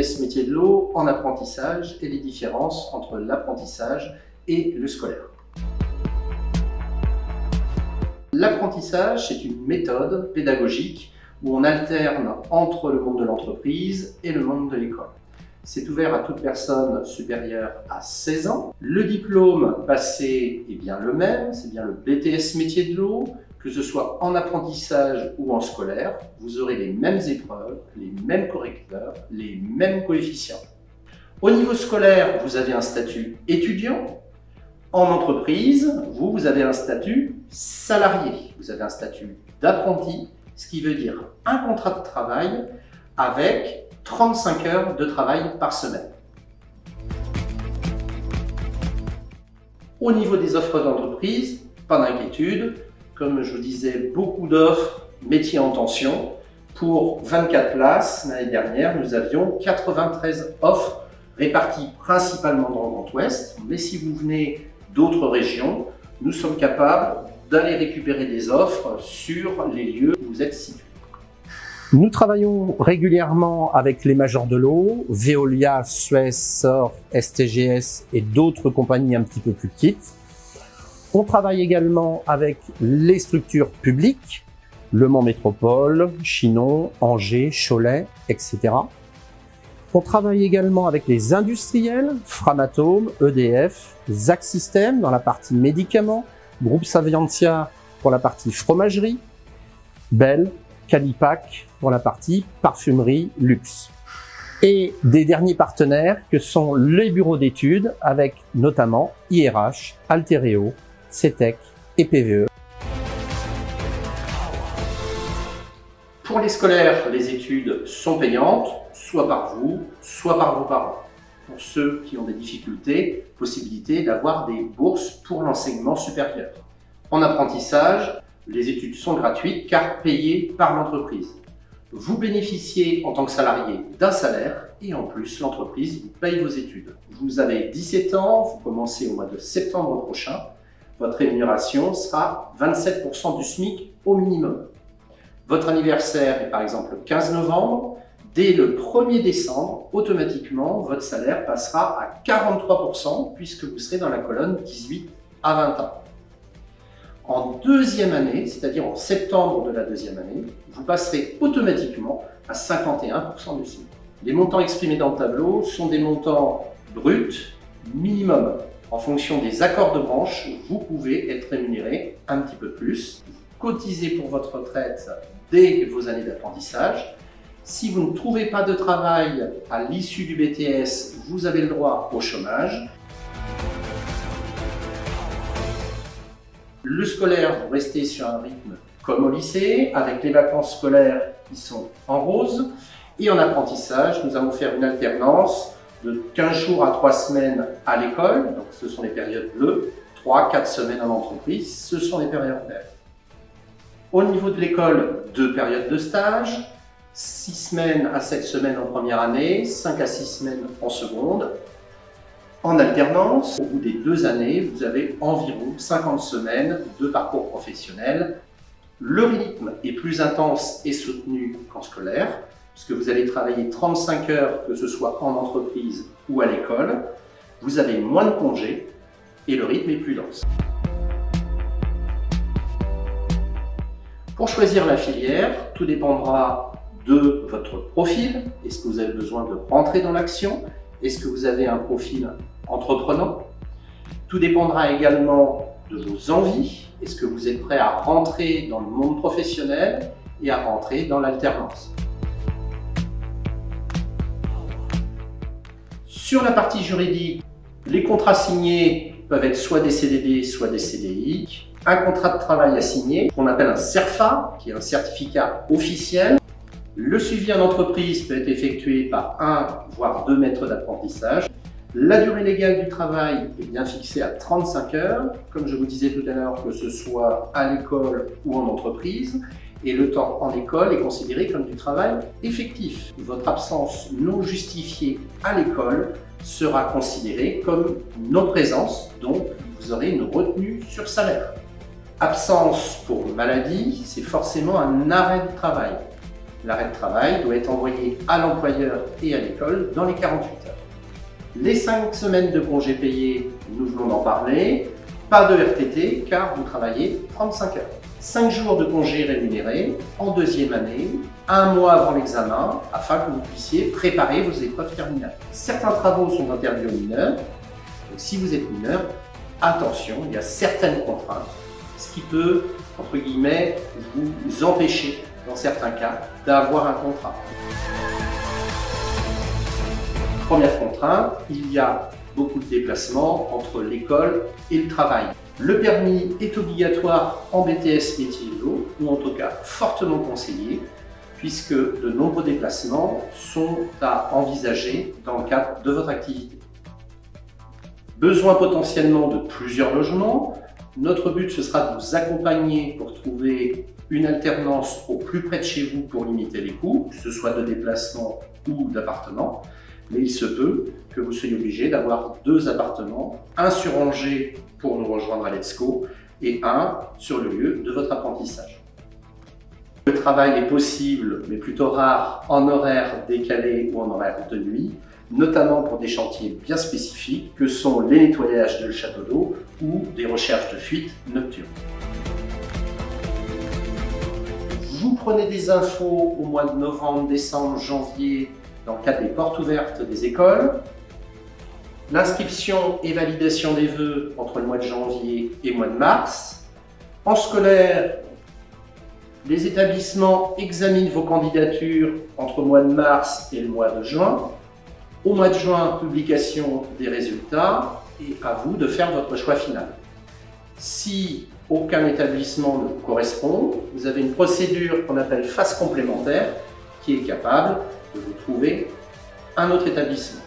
BTS métier de l'eau en apprentissage et les différences entre l'apprentissage et le scolaire. L'apprentissage, c'est une méthode pédagogique où on alterne entre le monde de l'entreprise et le monde de l'école. C'est ouvert à toute personne supérieure à 16 ans. Le diplôme passé est bien le même, c'est bien le BTS métier de l'eau. Que ce soit en apprentissage ou en scolaire, vous aurez les mêmes épreuves, les mêmes correcteurs, les mêmes coefficients. Au niveau scolaire, vous avez un statut étudiant. En entreprise, vous avez un statut salarié. Vous avez un statut d'apprenti, ce qui veut dire un contrat de travail avec 35 heures de travail par semaine. Au niveau des offres d'entreprise, pas d'inquiétude. Comme je vous disais, beaucoup d'offres métiers en tension. Pour 24 places, l'année dernière, nous avions 93 offres réparties principalement dans le Grand Ouest. Mais si vous venez d'autres régions, nous sommes capables d'aller récupérer des offres sur les lieux où vous êtes situés. Nous travaillons régulièrement avec les majors de l'eau, Veolia, Suez, SOR, STGS et d'autres compagnies un petit peu plus petites. On travaille également avec les structures publiques, Le Mans Métropole, Chinon, Angers, Cholet, etc. On travaille également avec les industriels, Framatome, EDF, ZAC System dans la partie médicaments, Groupe Savientia pour la partie fromagerie, Bell, Calipac pour la partie parfumerie luxe. Et des derniers partenaires que sont les bureaux d'études avec notamment IRH, Altereo, CETEC et PVE. Pour les scolaires, les études sont payantes, soit par vous, soit par vos parents. Pour ceux qui ont des difficultés, possibilité d'avoir des bourses pour l'enseignement supérieur. En apprentissage, les études sont gratuites car payées par l'entreprise. Vous bénéficiez en tant que salarié d'un salaire et en plus l'entreprise vous paye vos études. Vous avez 17 ans, vous commencez au mois de septembre prochain. Votre rémunération sera 27% du SMIC au minimum. Votre anniversaire est par exemple le 15 novembre. Dès le 1er décembre, automatiquement, votre salaire passera à 43% puisque vous serez dans la colonne 18 à 20 ans. En deuxième année, c'est-à-dire en septembre de la deuxième année, vous passerez automatiquement à 51% du SMIC. Les montants exprimés dans le tableau sont des montants bruts minimum. En fonction des accords de branche, vous pouvez être rémunéré un petit peu plus. Vous cotisez pour votre retraite dès vos années d'apprentissage. Si vous ne trouvez pas de travail à l'issue du BTS, vous avez le droit au chômage. Le scolaire, vous restez sur un rythme comme au lycée, avec les vacances scolaires qui sont en rose. Et en apprentissage, nous allons faire une alternance de 15 jours à 3 semaines à l'école, donc ce sont les périodes bleues, 3-4 semaines en entreprise, ce sont les périodes vertes. Au niveau de l'école, 2 périodes de stage, 6 semaines à 7 semaines en première année, 5 à 6 semaines en seconde. En alternance, au bout des 2 années, vous avez environ 50 semaines de parcours professionnel. Le rythme est plus intense et soutenu qu'en scolaire, puisque vous allez travailler 35 heures, que ce soit en entreprise ou à l'école. Vous avez moins de congés et le rythme est plus dense. Pour choisir la filière, tout dépendra de votre profil. Est-ce que vous avez besoin de rentrer dans l'action? Est-ce que vous avez un profil entreprenant? Tout dépendra également de vos envies. Est-ce que vous êtes prêt à rentrer dans le monde professionnel et à rentrer dans l'alternance? Sur la partie juridique, les contrats signés peuvent être soit des CDD, soit des CDI. Un contrat de travail à signer, qu'on appelle un CERFA, qui est un certificat officiel. Le suivi en entreprise peut être effectué par 1 voire 2 maîtres d'apprentissage. La durée légale du travail est bien fixée à 35 heures, comme je vous disais tout à l'heure, que ce soit à l'école ou en entreprise. Et le temps en école est considéré comme du travail effectif. Votre absence non justifiée à l'école sera considérée comme non-présence, donc vous aurez une retenue sur salaire. Absence pour maladie, c'est forcément un arrêt de travail. L'arrêt de travail doit être envoyé à l'employeur et à l'école dans les 48 heures. Les 5 semaines de congés payés, nous venons d'en parler. Pas de RTT car vous travaillez 35 heures. 5 jours de congés rémunérés en deuxième année, 1 mois avant l'examen, afin que vous puissiez préparer vos épreuves terminales. Certains travaux sont interdits aux mineurs, donc si vous êtes mineur, attention, il y a certaines contraintes, ce qui peut, entre guillemets, vous empêcher, dans certains cas, d'avoir un contrat. Première contrainte, il y a beaucoup de déplacements entre l'école et le travail. Le permis est obligatoire en BTS métier de l'eau, ou en tout cas fortement conseillé, puisque de nombreux déplacements sont à envisager dans le cadre de votre activité. Besoin potentiellement de plusieurs logements. Notre but, ce sera de vous accompagner pour trouver une alternance au plus près de chez vous pour limiter les coûts, que ce soit de déplacement ou d'appartement. Mais il se peut que vous soyez obligé d'avoir 2 appartements, un sur Angers pour nous rejoindre à Let's Go et un sur le lieu de votre apprentissage. Le travail est possible, mais plutôt rare, en horaire décalé ou en horaire de nuit, notamment pour des chantiers bien spécifiques que sont les nettoyages de châteaux d'eau ou des recherches de fuites nocturnes. Vous prenez des infos au mois de novembre, décembre, janvier, dans le cadre des portes ouvertes des écoles. L'inscription et validation des vœux entre le mois de janvier et le mois de mars. En scolaire, les établissements examinent vos candidatures entre le mois de mars et le mois de juin. Au mois de juin, publication des résultats et à vous de faire votre choix final. Si aucun établissement ne vous correspond, vous avez une procédure qu'on appelle phase complémentaire qui est capable de vous trouver un autre établissement.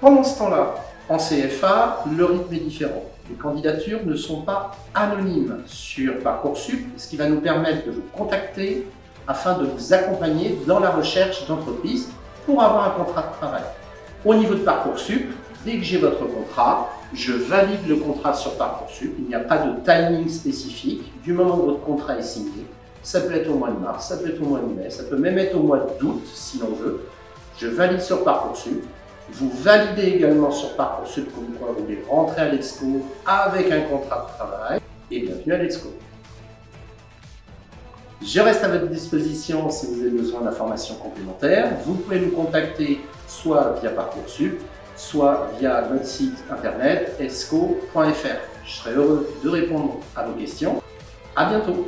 Pendant ce temps-là, en CFA, le rythme est différent. Les candidatures ne sont pas anonymes sur Parcoursup, ce qui va nous permettre de vous contacter afin de vous accompagner dans la recherche d'entreprise pour avoir un contrat de travail. Au niveau de Parcoursup, dès que j'ai votre contrat, je valide le contrat sur Parcoursup. Il n'y a pas de timing spécifique. Du moment où votre contrat est signé, ça peut être au mois de mars, ça peut être au mois de mai, ça peut même être au mois d'août si l'on veut. Je valide sur Parcoursup. Vous validez également sur Parcoursup comme quoi vous voulez rentrer à Let's Go avec un contrat de travail. Et bienvenue à Let's Go. Je reste à votre disposition si vous avez besoin d'informations complémentaires. Vous pouvez nous contacter soit via Parcoursup, soit via notre site internet letsgo.fr. Je serai heureux de répondre à vos questions. À bientôt.